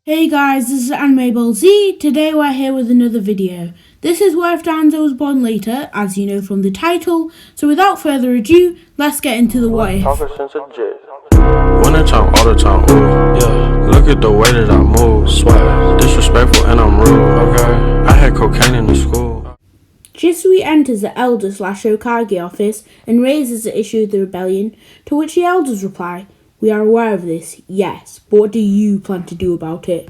Hey guys, this is Anime Ball Z. Today we're here with another video. This is where if Danzo was born later, as you know from the title. So without further ado, let's get into the what if. Wanna talk all the time, ooh, yeah. Look at the way that I move, swag, disrespectful and I'm rude, okay. I had cocaine in the school. Shisui enters the Elder/Hokage office and raises the issue of the rebellion, to which the elders reply, "We are aware of this, yes, but what do you plan to do about it?"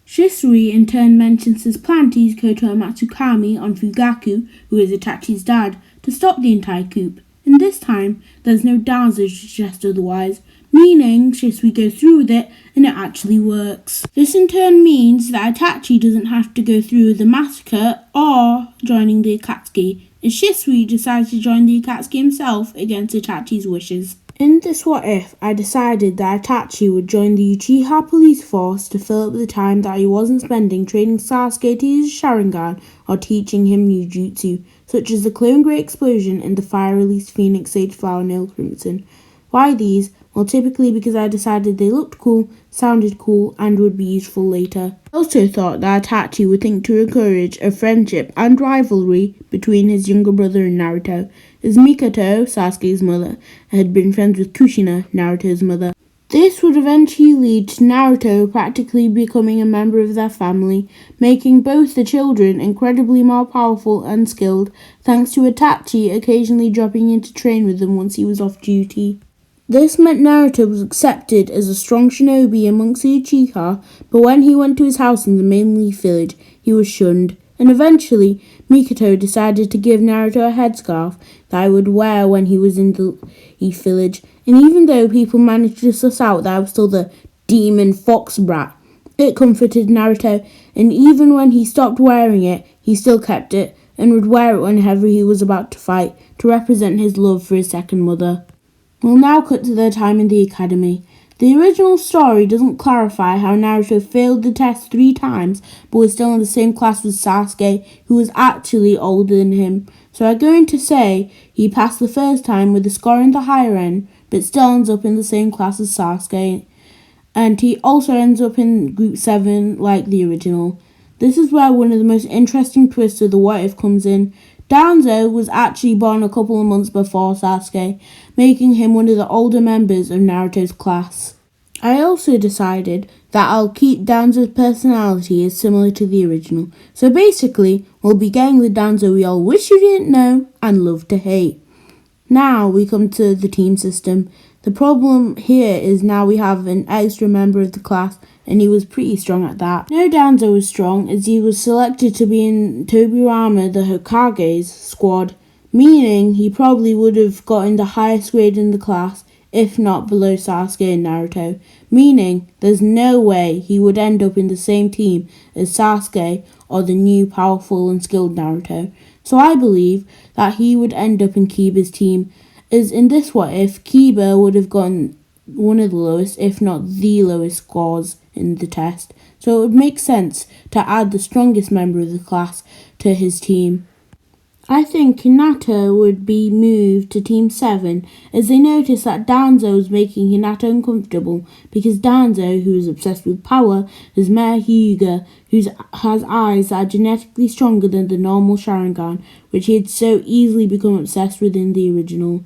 Shisui in turn mentions his plan to use Koto Matsukami on Fugaku, who is Itachi's dad, to stop the entire coup, and this time there's no Danzo to suggest otherwise, meaning Shisui goes through with it and it actually works. This in turn means that Itachi doesn't have to go through with the massacre or joining the Akatsuki, and Shisui decides to join the Akatsuki himself against Itachi's wishes. In this what if, I decided that Itachi would join the Uchiha police force to fill up the time that he wasn't spending training Sasuke to use Sharingan or teaching him new jutsu, such as the Clone Great Explosion and the fire-released Phoenix Sage Flower Nail Crimson. Why these? Well, typically because I decided they looked cool, sounded cool, and would be useful later. I also thought that Itachi would think to encourage a friendship and rivalry between his younger brother and Naruto, as Mikoto, Sasuke's mother, had been friends with Kushina, Naruto's mother. This would eventually lead to Naruto practically becoming a member of their family, making both the children incredibly more powerful and skilled, thanks to Itachi occasionally dropping in to train with them once he was off duty. This meant Naruto was accepted as a strong shinobi amongst the Uchiha, but when he went to his house in the main Leaf Village, he was shunned, and eventually Mikoto decided to give Naruto a headscarf that I would wear when he was in the Leaf Village, and even though people managed to suss out that I was still the demon fox brat, it comforted Naruto, and even when he stopped wearing it, he still kept it, and would wear it whenever he was about to fight, to represent his love for his second mother. We'll now cut to their time in the academy. The original story doesn't clarify how Naruto failed the test 3 times but was still in the same class with Sasuke, who was actually older than him. So I'm going to say he passed the first time with a score in the higher end, but still ends up in the same class as Sasuke. And he also ends up in group 7 like the original. This is where one of the most interesting twists of the what if comes in. Danzo was actually born a couple of months before Sasuke, making him one of the older members of Naruto's class. I also decided that I'll keep Danzo's personality as similar to the original, so basically we'll be getting the Danzo we all wish you didn't know and love to hate. Now we come to the team system. The problem here is now we have an extra member of the class, and he was pretty strong at that. No, Danzo was strong as he was selected to be in Tobirama the Hokage's squad, meaning he probably would have gotten the highest grade in the class, if not below Sasuke and Naruto, meaning there's no way he would end up in the same team as Sasuke or the new powerful and skilled Naruto. So I believe that he would end up in Kiba's team, as in this what if, Kiba would have gotten one of the lowest, if not the lowest scores in the test, so it would make sense to add the strongest member of the class to his team. I think Hinata would be moved to Team 7 as they noticed that Danzo was making Hinata uncomfortable because Danzo, who is obsessed with power, has met Hyuga, who has eyes that are genetically stronger than the normal Sharingan, which he had so easily become obsessed with in the original.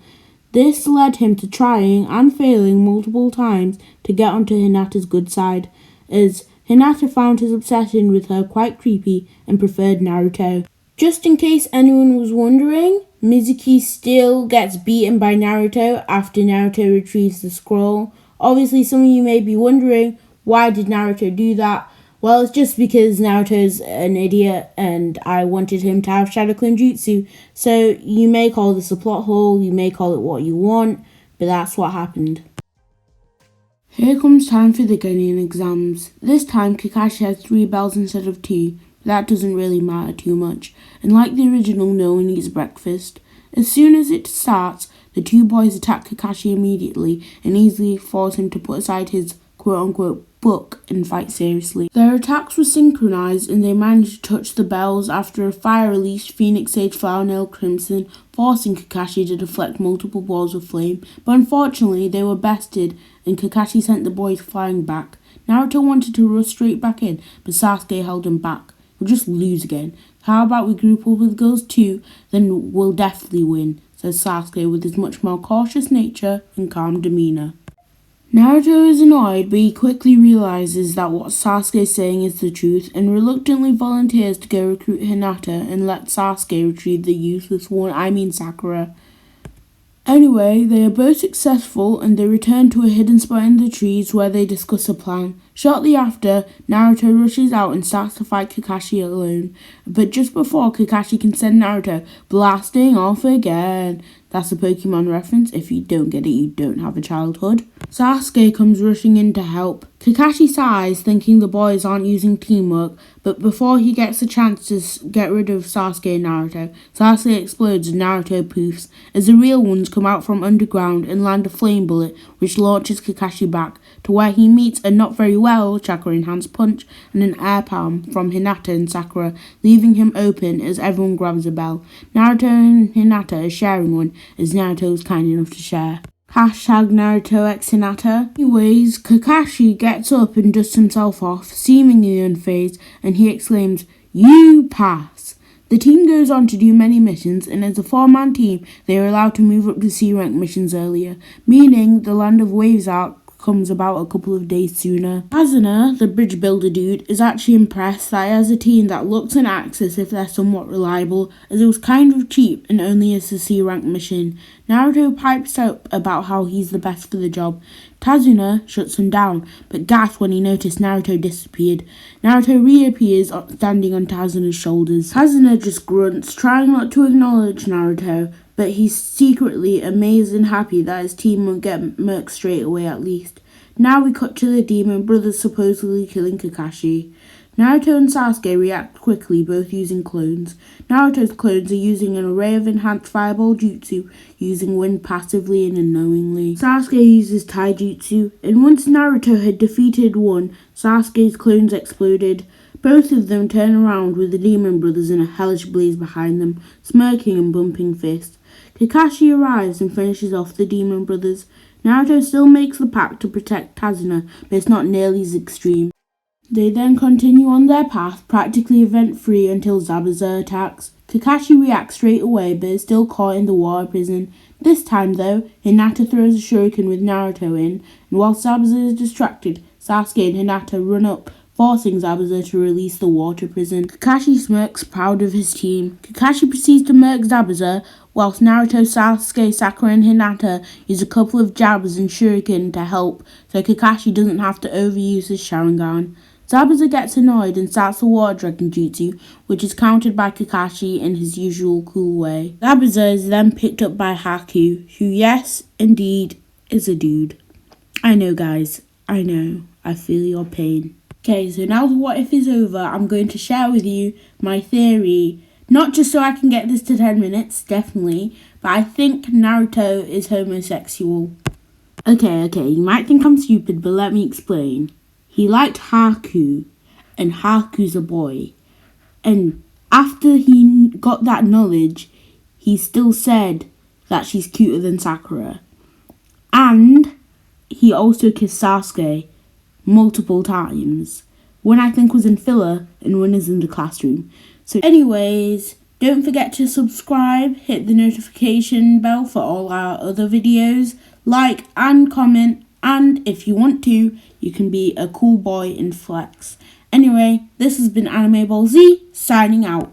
This led him to trying and failing multiple times to get onto Hinata's good side, as Hinata found his obsession with her quite creepy and preferred Naruto. Just in case anyone was wondering, Mizuki still gets beaten by Naruto after Naruto retrieves the scroll. Obviously some of you may be wondering, why did Naruto do that? Well, it's just because Naruto's an idiot and I wanted him to have Shadow Clone Jutsu. So you may call this a plot hole, you may call it what you want, but that's what happened. Here comes time for the Genin exams. This time Kakashi has 3 bells instead of 2. That doesn't really matter too much, and like the original, no one eats breakfast. As soon as it starts, the 2 boys attack Kakashi immediately and easily force him to put aside his quote-unquote book and fight seriously. Their attacks were synchronized and they managed to touch the bells after a fire released Phoenix Sage Flower Nail Crimson, forcing Kakashi to deflect multiple balls of flame, but unfortunately they were bested and Kakashi sent the boys flying back. Naruto wanted to rush straight back in, but Sasuke held him back. We'll just lose again. How about we group up with girls too, then we'll definitely win, says Sasuke with his much more cautious nature and calm demeanour. Naruto is annoyed, but he quickly realizes that what Sasuke is saying is the truth and reluctantly volunteers to go recruit Hinata and let Sasuke retrieve the useless one, Sakura. Anyway, they are both successful and they return to a hidden spot in the trees where they discuss a plan. Shortly after, Naruto rushes out and starts to fight Kakashi alone, but just before Kakashi can send Naruto blasting off again. That's a Pokemon reference. If you don't get it, you don't have a childhood. Sasuke comes rushing in to help. Kakashi sighs, thinking the boys aren't using teamwork, but before he gets a chance to get rid of Sasuke and Naruto, Sasuke explodes and Naruto poofs, as the real ones come out from underground and land a flame bullet, which launches Kakashi back to where he meets a not very well chakra-enhanced punch and an air palm from Hinata and Sakura, leaving him open as everyone grabs a bell. Naruto and Hinata are sharing one, as Naruto was kind enough to share. Hashtag Naruto x Hinata. Anyways, Kakashi gets up and dusts himself off, seemingly unfazed, and he exclaims, "You pass." The team goes on to do many missions, and as a 4-man team, they are allowed to move up to C-rank missions earlier, meaning the Land of Waves arc comes about a couple of days sooner. Asuna, the bridge builder dude, is actually impressed that he has a team that looks and acts as if they're somewhat reliable, as it was kind of cheap and only as a C-rank mission. Naruto pipes up about how he's the best for the job. Tazuna shuts him down, but gasps when he noticed Naruto disappeared. Naruto reappears standing on Tazuna's shoulders. Tazuna just grunts, trying not to acknowledge Naruto, but he's secretly amazed and happy that his team won't get murked straight away at least. Now we cut to the demon brothers supposedly killing Kakashi. Naruto and Sasuke react quickly, both using clones. Naruto's clones are using an array of enhanced fireball jutsu, using wind passively and unknowingly. Sasuke uses taijutsu, and once Naruto had defeated one, Sasuke's clones exploded. Both of them turn around with the demon brothers in a hellish blaze behind them, smirking and bumping fists. Kakashi arrives and finishes off the demon brothers. Naruto still makes the pact to protect Tazuna, but it's not nearly as extreme. They then continue on their path, practically event-free until Zabuza attacks. Kakashi reacts straight away, but is still caught in the water prison. This time, though, Hinata throws a shuriken with Naruto in, and while Zabuza is distracted, Sasuke and Hinata run up, forcing Zabuza to release the water prison. Kakashi smirks, proud of his team. Kakashi proceeds to murk Zabuza, whilst Naruto, Sasuke, Sakura and Hinata use a couple of jabs and shuriken to help, so Kakashi doesn't have to overuse his Sharingan. Zabuza gets annoyed and starts the water dragon jutsu, which is countered by Kakashi in his usual cool way. Zabuza is then picked up by Haku, who, yes, indeed, is a dude. I know, guys. I know. I feel your pain. Okay, so now the what if is over, I'm going to share with you my theory. Not just so I can get this to 10 minutes, definitely, but I think Naruto is homosexual. Okay, you might think I'm stupid, but let me explain. He liked Haku, and Haku's a boy. And after he got that knowledge, he still said that she's cuter than Sakura. And he also kissed Sasuke multiple times. One I think was in filler, and one is in the classroom. So anyways, don't forget to subscribe, hit the notification bell for all our other videos, like and comment, and if you want to, you can be a cool boy and flex. Anyway, this has been Anime Ball Z, signing out.